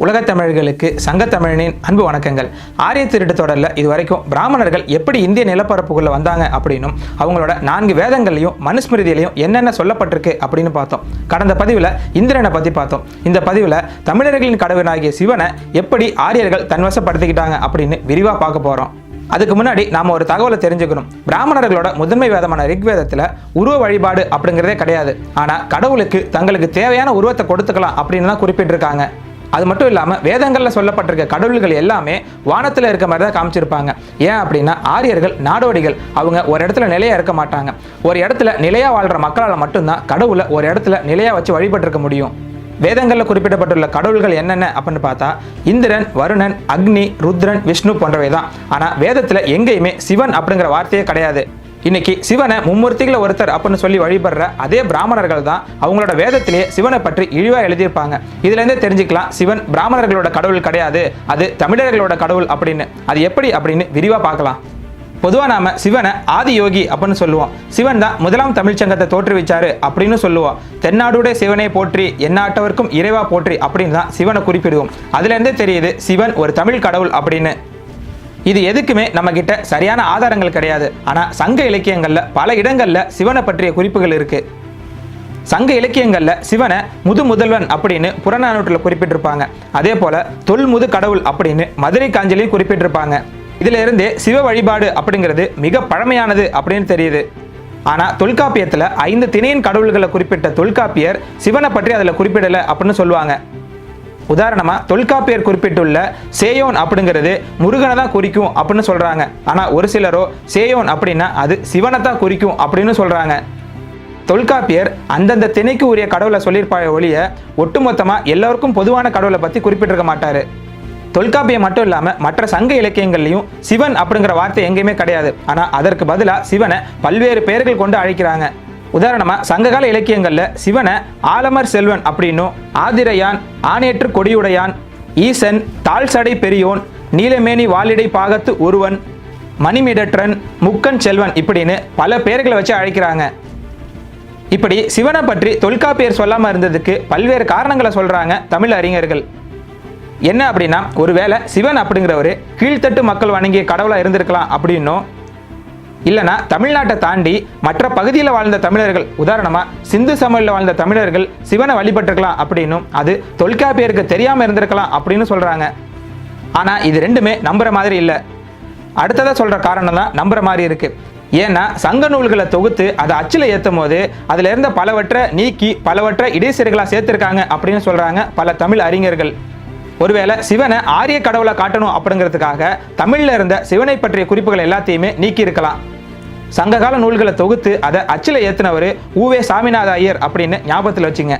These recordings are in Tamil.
உலகத் தமிழர்களுக்கு சங்கத்தமிழனின் அன்பு வணக்கங்கள். ஆரிய திருட்டு தொடரில் இதுவரைக்கும் பிராமணர்கள் எப்படி இந்திய நிலப்பரப்புக்குள்ளே வந்தாங்க அப்படின்னும் அவங்களோட 4 வேதங்கள்லையும் மனுஸ்மிருதியிலையும் என்னென்ன சொல்லப்பட்டிருக்கு அப்படின்னு பார்த்தோம். கடந்த பதிவில் இந்திரனை பற்றி பார்த்தோம். இந்த பதிவில் தமிழர்களின் கடவுளாகிய சிவனை எப்படி ஆரியர்கள் தன்வசப்படுத்திக்கிட்டாங்க அப்படின்னு விரிவாக பார்க்க போகிறோம். அதுக்கு முன்னாடி நாம் ஒரு தகவலை தெரிஞ்சுக்கணும். பிராமணர்களோட முதன்மை வேதமான ரிக்வேதத்தில் உருவ வழிபாடு அப்படிங்கிறதே கிடையாது. ஆனால் கடவுளுக்கு தங்களுக்கு தேவையான உருவத்தை கொடுத்துக்கலாம் அப்படின்னு தான் குறிப்பிட்டிருக்காங்க. அது மட்டும் இல்லாமல் வேதங்களில் சொல்லப்பட்டிருக்க கடவுள்கள் எல்லாமே வானத்தில் இருக்க மாதிரி தான் காமிச்சிருப்பாங்க. ஏன் அப்படின்னா ஆரியர்கள் நாடோடிகள், அவங்க ஒரு இடத்துல நிலையாக இருக்க மாட்டாங்க. ஒரு இடத்துல நிலையாக வாழ்கிற மக்களால் மட்டும்தான் கடவுளை ஒரு இடத்துல நிலையாக வச்சு வழிபட்டிருக்க முடியும். வேதங்களில் குறிப்பிடப்பட்டுள்ள கடவுள்கள் என்னென்ன அப்படின்னு பார்த்தா இந்திரன், வருணன், அக்னி, ருத்ரன், விஷ்ணு போன்றவை தான். ஆனால் வேதத்தில் எங்கேயுமே சிவன் அப்படிங்கிற வார்த்தையே கிடையாது. இன்னைக்கு சிவனை மும்மூர்த்திகளை ஒருத்தர் அப்படின்னு சொல்லி வழிபடுற அதே பிராமணர்கள் தான் அவங்களோட வேதத்திலேயே சிவனை பற்றி இழிவாக எழுதியிருப்பாங்க. இதுலேருந்தே தெரிஞ்சுக்கலாம் சிவன் பிராமணர்களோட கடவுள் கிடையாது, அது தமிழர்களோட கடவுள் அப்படின்னு. அது எப்படி அப்படின்னு விரிவாக பார்க்கலாம். பொதுவாக நாம சிவனை ஆதி யோகி அப்படின்னு சொல்லுவோம். சிவன் தான் முதலாம் தமிழ்ச்சங்கத்தை தோற்றுவிச்சாரு அப்படின்னு சொல்லுவோம். தென்னாடுடைய சிவனை போற்றி எந்நாட்டவர்க்கும் இறைவா போற்றி அப்படின்னு தான் சிவனை குறிப்பிடுவோம். அதுலேருந்தே தெரியுது சிவன் ஒரு தமிழ் கடவுள் அப்படின்னு. இது எதுக்குமே நம்ம கிட்ட சரியான ஆதாரங்கள் கிடையாது. ஆனால் சங்க இலக்கியங்களில் பல இடங்களில் சிவனை பற்றிய குறிப்புகள் இருக்கு. சங்க இலக்கியங்களில் சிவனை முதல்வன் அப்படின்னு புறநானூற்றில் குறிப்பிட்டிருப்பாங்க. அதே போல தொல்முது கடவுள் அப்படின்னு மதுரை காஞ்சிலையும் குறிப்பிட்டிருப்பாங்க. இதுல இருந்தே சிவ வழிபாடு அப்படிங்கிறது மிக பழமையானது அப்படின்னு தெரியுது. ஆனால் தொல்காப்பியத்தில் 5 திணையின் கடவுள்களை குறிப்பிட்ட தொல்காப்பியர் சிவனை பற்றி அதில் குறிப்பிடலை அப்படின்னு சொல்லுவாங்க. உதாரணமாக தொல்காப்பியர் குறிப்பிட்டுள்ள சேயோன் அப்படிங்கிறது முருகனை தான் குறிக்கும் அப்படின்னு சொல்கிறாங்க. ஆனால் ஒரு சிலரோ சேயோன் அப்படின்னா அது சிவனை தான் குறிக்கும் அப்படின்னு சொல்கிறாங்க. தொல்காப்பியர் அந்தந்த திணைக்கு உரிய கடவுளை சொல்லியிருப்பாய ஒழிய ஒட்டுமொத்தமாக எல்லோருக்கும் பொதுவான கடவுளை பற்றி குறிப்பிட்டிருக்க மாட்டார். தொல்காப்பியம் மட்டும் இல்லாமல் மற்ற சங்க இலக்கியங்கள்லையும் சிவன் அப்படிங்கிற வார்த்தை எங்கேயுமே கிடையாது. ஆனால் அதற்கு பதிலாக சிவனை பல்வேறு பெயர்கள் கொண்டு அழைக்கிறாங்க. உதாரணமாக சங்ககால இலக்கியங்களில் சிவனை ஆலமர் செல்வன் அப்படின்னும், ஆதிரையான், ஆணேற்று கொடியுடையான், ஈசன், தாழ்சடை பெரியோன், நீலமேனி வாலிடை பாகத்து ஒருவன், மணிமிடற்றன், முக்கன் செல்வன் இப்படின்னு பல பெயர்களை வச்சு அழைக்கிறாங்க. இப்படி சிவனை பற்றி தொல்காப்பியர் சொல்லாமல் இருந்ததுக்கு பல்வேறு காரணங்களை சொல்கிறாங்க தமிழ் அறிஞர்கள். என்ன அப்படின்னா, ஒருவேளை சிவன் அப்படிங்கிறவர் கீழ்த்தட்டு மக்கள் வணங்கிய கடவுளாக இருந்திருக்கலாம் அப்படின்னும், இல்லைனா தமிழ்நாட்டை தாண்டி மற்ற பகுதியில் வாழ்ந்த தமிழர்கள், உதாரணமாக சிந்து சமவெளியில் வாழ்ந்த தமிழர்கள் சிவனை வழிபட்டிருக்கலாம் அப்படின்னும், அது தொல்காப்பியருக்கு தெரியாமல் இருந்திருக்கலாம் அப்படின்னு சொல்கிறாங்க. ஆனால் இது ரெண்டுமே நம்புகிற மாதிரி இல்லை. அடுத்ததாக சொல்கிற காரணம் தான் நம்புகிற மாதிரி இருக்குது. ஏன்னா சங்க நூல்களை தொகுத்து அதை அச்சில் ஏற்றும் போது அதில் இருந்த பலவற்றை நீக்கி பலவற்றை இடைச்செருகளாக சேர்த்துருக்காங்க அப்படின்னு சொல்கிறாங்க பல தமிழ் அறிஞர்கள். ஒருவேளை சிவனை ஆரிய கடவுளை காட்டணும் அப்படிங்கிறதுக்காக தமிழில் இருந்த சிவனை பற்றிய குறிப்புகள் எல்லாத்தையுமே நீக்கி இருக்கலாம். சங்ககால நூல்களை தொகுத்து அதை அச்சில் ஏற்றினவர் ஊவே சாமிநாத ஐயர் அப்படின்னு ஞாபகத்தில் வச்சுங்க.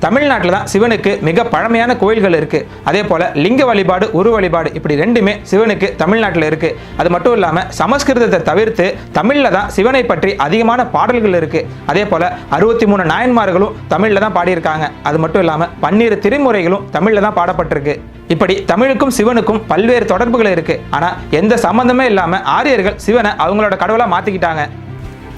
தமிழ்நாட்டில் தான் சிவனுக்கு மிக பழமையான கோயில்கள் இருக்குது. அதே போல் லிங்க வழிபாடு, உருவ வழிபாடு இப்படி ரெண்டுமே சிவனுக்கு தமிழ்நாட்டில் இருக்குது. அது மட்டும் இல்லாமல் சமஸ்கிருதத்தை தவிர்த்து தமிழில் தான் சிவனை பற்றி அதிகமான பாடல்கள் இருக்குது. அதே போல் 63 நாயன்மார்களும் தமிழில் தான் பாடியிருக்காங்க. அது மட்டும் இல்லாமல் 12 திருமுறைகளும் தமிழில் தான் பாடப்பட்டிருக்கு. இப்படி தமிழுக்கும் சிவனுக்கும் பல்வேறு தொடர்புகள் இருக்குது. ஆனால் எந்த சம்மந்தமே இல்லாமல் ஆரியர்கள் சிவனை அவங்களோட கடவுளாக மாற்றிக்கிட்டாங்க.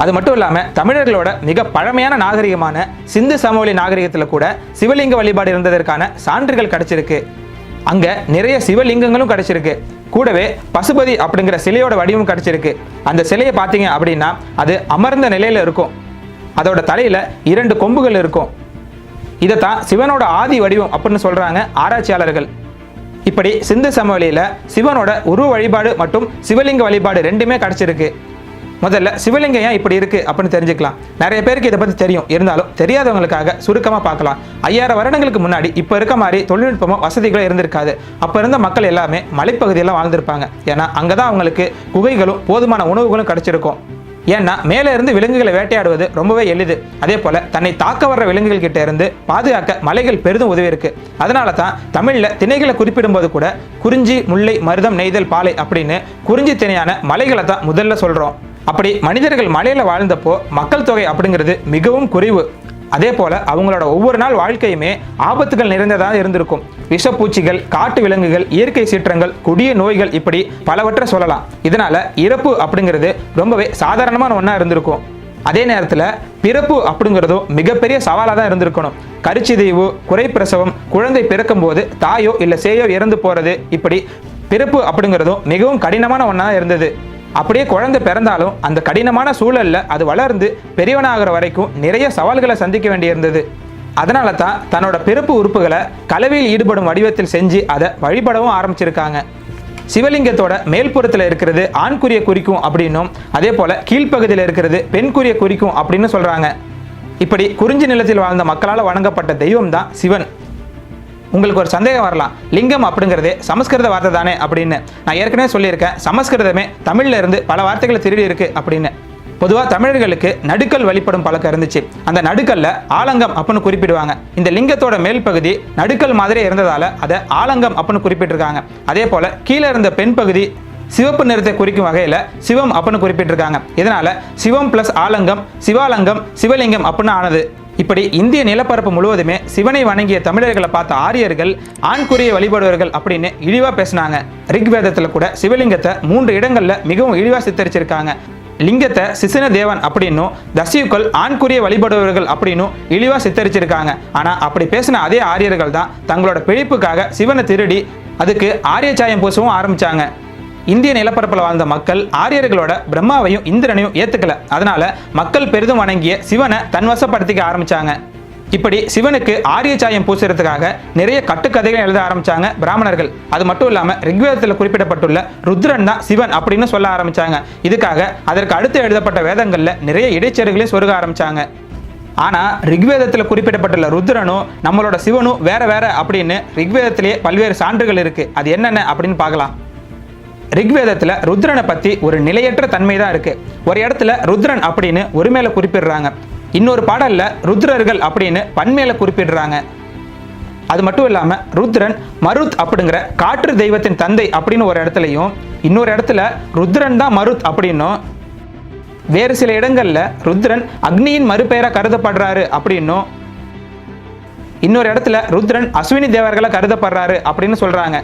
அது மட்டும் இல்லாமல் தமிழர்களோட மிக பழமையான நாகரிகமான சிந்து சமவெளி நாகரிகத்தில் கூட சிவலிங்க வழிபாடு இருந்ததற்கான சான்றுகள் கிடைச்சிருக்கு. அங்கே நிறைய சிவலிங்கங்களும் கிடைச்சிருக்கு. கூடவே பசுபதி அப்படிங்கிற சிலையோட வடிவம் கிடைச்சிருக்கு. அந்த சிலையை பார்த்தீங்க அப்படின்னா அது அமர்ந்த நிலையில் இருக்கும். அதோட தலையில் 2 கொம்புகள் இருக்கும். இதைத்தான் சிவனோட ஆதி வடிவம் அப்படின்னு சொல்கிறாங்க ஆராய்ச்சியாளர்கள். இப்படி சிந்து சமவெளியில் சிவனோட உருவ வழிபாடு மற்றும் சிவலிங்க வழிபாடு ரெண்டுமே கிடைச்சிருக்கு. முதல்ல சிவலிங்கம் ஏன் இப்படி இருக்குது அப்படின்னு தெரிஞ்சுக்கலாம். நிறைய பேருக்கு இதை பற்றி தெரியும், இருந்தாலும் தெரியாதவங்களுக்காக சுருக்கமாக பார்க்கலாம். 5000 வருடங்களுக்கு முன்னாடி இப்போ இருக்க மாதிரி தொழில்நுட்பமும் வசதிகளும் இருந்திருக்காது. அப்போ இருந்த மக்கள் எல்லாமே மலைப்பகுதியெல்லாம் வாழ்ந்திருப்பாங்க. ஏன்னா அங்கே தான் அவங்களுக்கு குகைகளும் போதுமான உணவுகளும் கிடைச்சிருக்கும். ஏன்னா மேலே இருந்து விலங்குகளை வேட்டையாடுவது ரொம்பவே எளிது. அதே போல் தன்னை தாக்க வர்ற விலங்குகள் கிட்ட இருந்து பாதுகாக்க மலைகள் பெரிதும் உதவி இருக்கு. அதனால தான் தமிழில் திணைகளை குறிப்பிடும்போது கூட குறிஞ்சி, முல்லை, மருதம், நெய்தல், பாலை அப்படின்னு குறிஞ்சி திணையான மலைகளை தான் முதல்ல சொல்கிறோம். அப்படி மனிதர்கள் மலையில் வாழ்ந்தப்போ மக்கள் தொகை அப்படிங்கிறது மிகவும் குறைவு. அதே போல் அவங்களோட ஒவ்வொரு நாள் வாழ்க்கையுமே ஆபத்துகள் நிறைந்ததாக இருந்திருக்கும். விஷப்பூச்சிகள், காட்டு விலங்குகள், இயற்கை சீற்றங்கள், கொடிய நோய்கள் இப்படி பலவற்றை சொல்லலாம். இதனால் இறப்பு அப்படிங்கிறது ரொம்பவே சாதாரணமான ஒன்றா இருந்திருக்கும். அதே நேரத்தில் பிறப்பு அப்படிங்கிறதும் மிகப்பெரிய சவாலாக தான் இருந்திருக்கணும். கருச்சிதைவு, குறைப்பிரசவம், குழந்தை பிறக்கும் போது தாயோ இல்லை சேயோ இறந்து போகிறது, இப்படி பிறப்பு அப்படிங்கிறதும் மிகவும் கடினமான ஒன்றா இருந்தது. அப்படியே குழந்தை பிறந்தாலும் அந்த கடினமான சூழலில் அது வளர்ந்து பெரியவனாகிற வரைக்கும் நிறைய சவால்களை சந்திக்க வேண்டியிருந்தது. அதனால தான் தன்னோட பிறப்பு உறுப்புகளை கலவையில் ஈடுபடும் வடிவத்தில் செஞ்சு அதை வழிபடவும் ஆரம்பிச்சிருக்காங்க. சிவலிங்கத்தோட மேல்புறத்தில் இருக்கிறது ஆண்குறியை குறிக்கும் அப்படின்னும், அதே போல கீழ்ப்பகுதியில் இருக்கிறது பெண்குறியை குறிக்கும் அப்படின்னு சொல்றாங்க. இப்படி குறிஞ்சி நிலத்தில் வாழ்ந்த மக்களால் வணங்கப்பட்ட தெய்வம் தான் சிவன். உங்களுக்கு ஒரு சந்தேகம் வரலாம், லிங்கம் அப்படிங்கிறதே சமஸ்கிருத வார்த்தை தானே அப்படின்னு. நான் ஏற்கனவே சொல்லியிருக்கேன், சமஸ்கிருதமே தமிழ்ல இருந்து பல வார்த்தைகளை திருடி இருக்கு அப்படின்னு. பொதுவாக தமிழர்களுக்கு நடுக்கல் வழிபடும் பழக்கம் இருந்துச்சு. அந்த நடுக்கல்ல ஆலங்கம் அப்படின்னு குறிப்பிடுவாங்க. இந்த லிங்கத்தோட மேல் பகுதி நடுக்கல் மாதிரி இருந்ததால அதை ஆலங்கம் அப்படின்னு குறிப்பிட்டிருக்காங்க. அதே போல கீழே இருந்த பெண் பகுதி சிவப்பு நிறத்தை குறிக்கும் வகையில் சிவம் அப்படின்னு குறிப்பிட்டிருக்காங்க. இதனால சிவம் பிளஸ் ஆலங்கம் சிவாலங்கம் சிவலிங்கம் அப்படின்னு ஆனது. இப்படி இந்திய நிலப்பரப்பு முழுவதுமே சிவனை வணங்கிய தமிழர்களை பார்த்த ஆரியர்கள் ஆண்குறியை வழிபடுவர்கள் அப்படின்னு இழிவா பேசினாங்க. ரிக்வேதத்தில் கூட சிவலிங்கத்தை 3 இடங்கள்ல மிகவும் இழிவா சித்தரிச்சிருக்காங்க. லிங்கத்தை சிசன தேவன் அப்படின்னும், தசியுக்கள் ஆண்குறியை வழிபடுவர்கள் அப்படின்னும் இழிவா சித்தரிச்சிருக்காங்க. ஆனா அப்படி பேசின அதே ஆரியர்கள் தான் தங்களோட பிழைப்புக்காக சிவனை திருடி அதுக்கு ஆரிய சாயம் பூசவும் ஆரம்பிச்சாங்க. இந்திய நிலப்பரப்பில் வாழ்ந்த மக்கள் ஆரியர்களோட பிரம்மாவையும் இந்திரனையும் ஏத்துக்கல. அதனால மக்கள் பெரிதும் வணங்கிய சிவனை தன்வசப்படுத்திக்க ஆரம்பிச்சாங்க. இப்படி சிவனுக்கு ஆரிய சாயம் பூசுறதுக்காக நிறைய கட்டுக்கதைகள் எழுத ஆரம்பிச்சாங்க பிராமணர்கள். அது மட்டும் இல்லாம ரிக்வேதத்தில் குறிப்பிடப்பட்டுள்ள ருத்ரன் தான் சிவன் அப்படின்னு சொல்ல ஆரம்பிச்சாங்க. இதுக்காக அதற்கு அடுத்து எழுதப்பட்ட வேதங்கள்ல நிறைய இடைச்செருகளையும் சொருக ஆரம்பிச்சாங்க. ஆனா ரிக்வேதத்தில் குறிப்பிடப்பட்டுள்ள ருத்ரனும் நம்மளோட சிவனும் வேற வேற அப்படின்னு ரிக்வேதத்திலேயே பல்வேறு சான்றுகள் இருக்கு. அது என்னென்ன அப்படின்னு பார்க்கலாம். ரிக்வேதத்தில் ருத்ரனை பற்றி ஒரு நிலையற்ற தன்மை தான் இருக்கு. ஒரு இடத்துல ருத்ரன் அப்படின்னு ஒரு மேல குறிப்பிடுறாங்க, இன்னொரு பாடல்ல ருத்ரர்கள் அப்படின்னு பன்மேல குறிப்பிடுறாங்க. அது மட்டும் இல்லாம ருத்ரன் மருத் அப்படிங்கிற காற்று தெய்வத்தின் தந்தை அப்படின்னு ஒரு இடத்துலையும், இன்னொரு இடத்துல ருத்ரன் தான் மருத் அப்படின்னும், வேறு சில இடங்கள்ல ருத்ரன் அக்னியின் மறுபெயரா கருதப்படுறாரு அப்படின்னும், இன்னொரு இடத்துல ருத்ரன் அஸ்வினி தேவர்களா கருதப்படுறாரு அப்படின்னு சொல்றாங்க.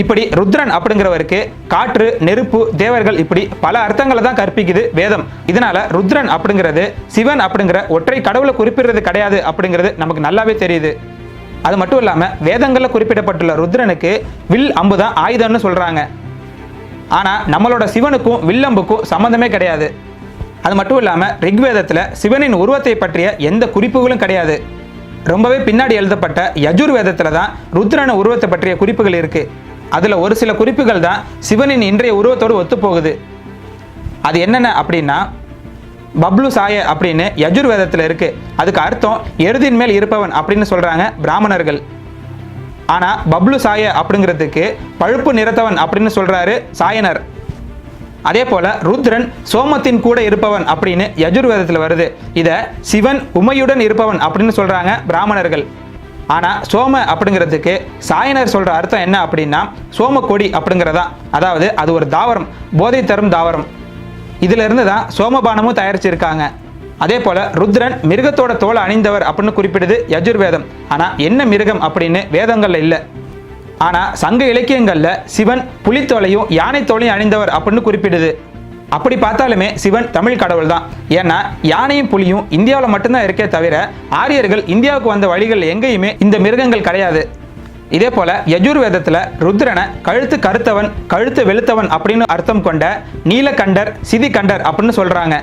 இப்படி ருத்ரன் அப்படிங்கிறவருக்கு காற்று, நெருப்பு, தேவர்கள் இப்படி பல அர்த்தங்களை தான் கற்பிக்குது வேதம். இதனால ருத்ரன் அப்படிங்கிறது சிவன் அப்படிங்கிற ஒற்றை கடவுளை குறிப்பிடுறது கிடையாது அப்படிங்கிறது நமக்கு நல்லாவே தெரியுது. அது மட்டும் இல்லாம வேதங்கள்ல குறிப்பிடப்பட்டுள்ள ருத்ரனுக்கு வில் அம்பு தான் ஆயுதம்னு சொல்றாங்க. ஆனா நம்மளோட சிவனுக்கும் வில்லம்புக்கும் சம்பந்தமே கிடையாது. அது மட்டும் இல்லாம ரிக்வேதத்துல சிவனின் உருவத்தை பற்றிய எந்த குறிப்புகளும் கிடையாது. ரொம்பவே பின்னாடி எழுதப்பட்ட யஜுர் வேதத்துல தான் ருத்ரன உருவத்தை பற்றிய குறிப்புகள் இருக்கு. அதுல ஒரு சில குறிப்புகள் தான் சிவனின் இன்றைய உருவத்தோடு ஒத்து போகுது. அது என்னென்ன அப்படின்னா, பப்ளு சாய அப்படின்னு யஜுர் வேதத்தில் இருக்கு. அதுக்கு அர்த்தம் எருதின் மேல் இருப்பவன் அப்படின்னு சொல்றாங்க பிராமணர்கள். ஆனா பப்ளு சாய அப்படிங்கிறதுக்கு பழுப்பு நிறத்தவன் அப்படின்னு சொல்றாரு சாயனர். அதே போல ருத்ரன் சோமத்தின் கூட இருப்பவன் அப்படின்னு யஜுர் வேதத்தில் வருது. இதை சிவன் உமையுடன் இருப்பவன் அப்படின்னு சொல்றாங்க பிராமணர்கள். ஆனா சோம அப்படிங்கிறதுக்கு சாயனர் சொல்ற அர்த்தம் என்ன அப்படின்னா, சோம கொடி அப்படிங்கிறதா. அதாவது அது ஒரு தாவரம், போதை தரும் தாவரம். இதுல இருந்து தான் சோமபானமும் தயாரிச்சிருக்காங்க. அதே போல ருத்ரன் மிருகத்தோட தோலை அணிந்தவர் அப்படின்னு குறிப்பிடுது யஜுர்வேதம். ஆனா என்ன மிருகம் அப்படின்னு வேதங்கள்ல இல்லை. ஆனா சங்க இலக்கியங்கள்ல சிவன் புலித்தோலையும் யானை தோலையும் அணிந்தவர் அப்படின்னு குறிப்பிடுது. அப்படி பார்த்தாலுமே சிவன் தமிழ் கடவுள் தான். ஏன்னா யானையும் புலியும் இந்தியாவில் மட்டும்தான் இருக்கே தவிர ஆரியர்கள் இந்தியாவுக்கு வந்த வழிகள் எங்கேயுமே இந்த மிருகங்கள் கிடையாது. இதே போல யஜுர்வேதத்துல ருத்ரனை கழுத்து கருத்தவன், கழுத்து வெளுத்தவன் அப்படின்னு அர்த்தம் கொண்ட நீலகண்டர், சிதிகண்டர் அப்படின்னு சொல்றாங்க.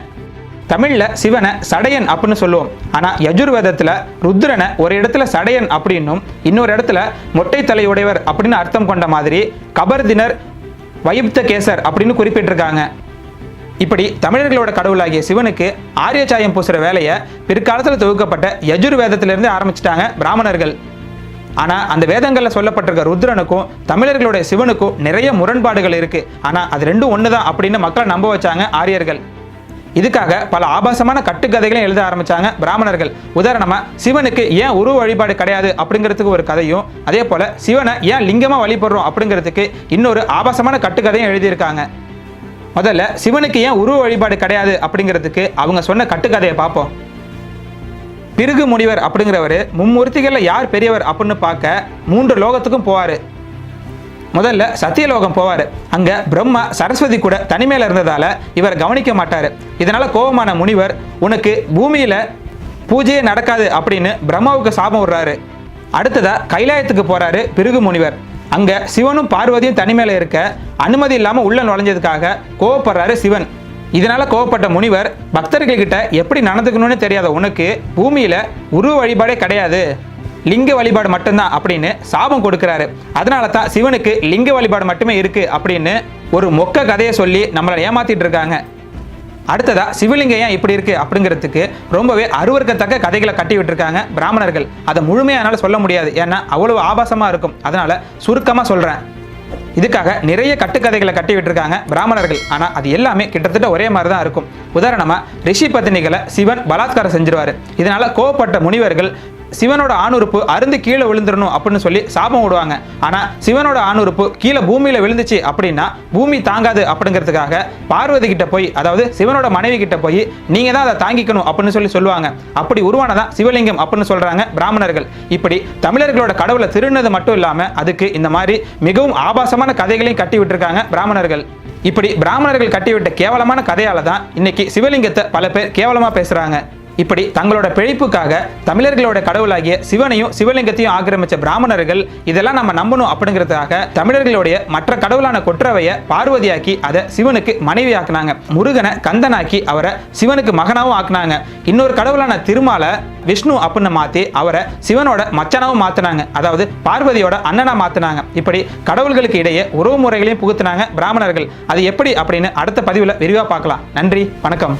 தமிழ்ல சிவனை சடையன் அப்படின்னு சொல்லுவோம். ஆனா யஜுர்வேதத்துல ருத்ரனை ஒரு இடத்துல சடையன் அப்படின்னும், இன்னொரு இடத்துல மொட்டை தலையுடையவர் அப்படின்னு அர்த்தம் கொண்ட மாதிரி கபர்தினர், வயுப்த கேசர் அப்படின்னு குறிப்பிட்டிருக்காங்க. இப்படி தமிழர்களோட கடவுளாகிய சிவனுக்கு ஆரிய சாயம் பூசுற வேலையை பிற்காலத்தில் தொகுக்கப்பட்ட யஜுர் வேதத்திலிருந்து ஆரம்பிச்சிட்டாங்க பிராமணர்கள். ஆனா அந்த வேதங்கள்ல சொல்லப்பட்டிருக்க ருத்ரனுக்கும் தமிழர்களுடைய சிவனுக்கும் நிறைய முரண்பாடுகள் இருக்கு. ஆனா அது ரெண்டும் ஒண்ணுதான் அப்படின்னு மக்களை நம்ப வச்சாங்க ஆரியர்கள். இதுக்காக பல ஆபாசமான கட்டுக்கதைகளையும் எழுத ஆரம்பிச்சாங்க பிராமணர்கள். உதாரணமா சிவனுக்கு ஏன் உருவ வழிபாடு கிடையாது அப்படிங்கிறதுக்கு ஒரு கதையும், அதே போல சிவனை ஏன் லிங்கமா வழிபடுறோம் அப்படிங்கிறதுக்கு இன்னொரு ஆபாசமான கட்டுக்கதையும் எழுதியிருக்காங்க. முதல்ல சிவனுக்கு ஏன் உருவ வழிபாடு கிடையாது அப்படிங்கிறதுக்கு அவங்க சொன்ன கட்டுக்கதையை பார்ப்போம். பிருகு முனிவர் அப்படிங்கிறவர் மும்மூர்த்திகளில் யார் பெரியவர் அப்படின்னு பார்க்க 3 லோகத்துக்கும் போவார். முதல்ல சத்தியலோகம் போவாரு. அங்க பிரம்மா சரஸ்வதி கூட தனிமையில இருந்ததால இவர் கவனிக்க மாட்டாரு. இதனால கோபமான முனிவர் உனக்கு பூமியில பூஜையே நடக்காது அப்படின்னு பிரம்மாவுக்கு சாபம் விடுறாரு. அடுத்ததா கைலாயத்துக்கு போறாரு பிருகு முனிவர். அங்க சிவனும் பார்வதியும் தனிமையில இருக்க அனுமதி இல்லாம உள்ள நுழைஞ்சதுக்காக கோவப்படுறாரு சிவன். இதனால கோவப்பட்ட முனிவர் பக்தர்கள் கிட்ட எப்படி நடந்துக்கணும்னு தெரியாத உனக்கு பூமியில உருவ வழிபாடே கிடையாது, லிங்க வழிபாடு மட்டும்தான் அப்படின்னு சாபம் கொடுக்கிறாரு. அதனால தான் சிவனுக்கு லிங்க வழிபாடு மட்டுமே இருக்கு அப்படின்னு ஒரு மொக்க கதையை சொல்லி நம்மளை ஏமாத்திட்டு இருக்காங்க. அடுத்ததா சிவலிங்கம் ஏன் இப்படி இருக்கு அப்படிங்கிறதுக்கு ரொம்பவே அருவருக்கத்தக்க கதைகளை கட்டி விட்டுருக்காங்க பிராமணர்கள். அதை முழுமையானால சொல்ல முடியாது, ஏன்னா அவ்வளவு ஆபாசமா இருக்கும். அதனால சுருக்கமா சொல்றேன். இதுக்காக நிறைய கட்டுக்கதைகளை கட்டி விட்டுருக்காங்க பிராமணர்கள். ஆனால் அது எல்லாமே கிட்டத்தட்ட ஒரே மாதிரி தான் இருக்கும். உதாரணமாக ரிஷி பத்தினிகளை சிவன் பலாத்காரம் செஞ்சிருவார். இதனால கோவப்பட்ட முனிவர்கள் சிவனோட ஆணுறுப்பு அருந்து கீழே விழுந்துடணும் அப்படின்னு சொல்லி சாபம் விடுவாங்க. ஆனால் சிவனோட ஆணுறுப்பு கீழே பூமியில் விழுந்துச்சு அப்படின்னா பூமி தாங்காது அப்படிங்கிறதுக்காக பார்வதி கிட்ட போய், அதாவது சிவனோட மனைவி கிட்ட போய் நீங்கள் தான் அதை தாங்கிக்கணும் அப்படின்னு சொல்லுவாங்க. அப்படி உருவானதான் சிவலிங்கம் அப்படின்னு சொல்றாங்க பிராமணர்கள். இப்படி தமிழர்களோட கடவுளை திருநது மட்டும் இல்லாமல் அதுக்கு இந்த மாதிரி மிகவும் ஆபாசமான கதைகளையும் கட்டி விட்டுருக்காங்க பிராமணர்கள். இப்படி பிராமணர்கள் கட்டிவிட்ட கேவலமான கதையால தான் இன்னைக்கு சிவலிங்கத்தை பல பேர் கேவலமாக பேசுறாங்க. இப்படி தங்களோட பிழைப்புக்காக தமிழர்களோட கடவுளாகிய சிவனையும் சிவலிங்கத்தையும் ஆக்கிரமிச்ச பிராமணர்கள் இதெல்லாம் நம்ம நம்பணும் அப்படிங்கிறதுக்காக தமிழர்களுடைய மற்ற கடவுளான கொற்றவையை பார்வதியாக்கி அதை சிவனுக்கு மனைவி ஆக்குனாங்க. முருகனை கந்தனாக்கி அவரை சிவனுக்கு மகனாவும் ஆக்குனாங்க. இன்னொரு கடவுளான திருமாலை விஷ்ணு அப்படின்னு மாற்றி அவரை சிவனோட மச்சனாவும் மாற்றினாங்க, அதாவது பார்வதியோட அண்ணனா மாற்றினாங்க. இப்படி கடவுள்களுக்கு இடையே உறவு முறைகளையும் புகுத்தினாங்க பிராமணர்கள். அது எப்படி அப்படின்னு அடுத்த பதிவில் விரிவாக பார்க்கலாம். நன்றி, வணக்கம்.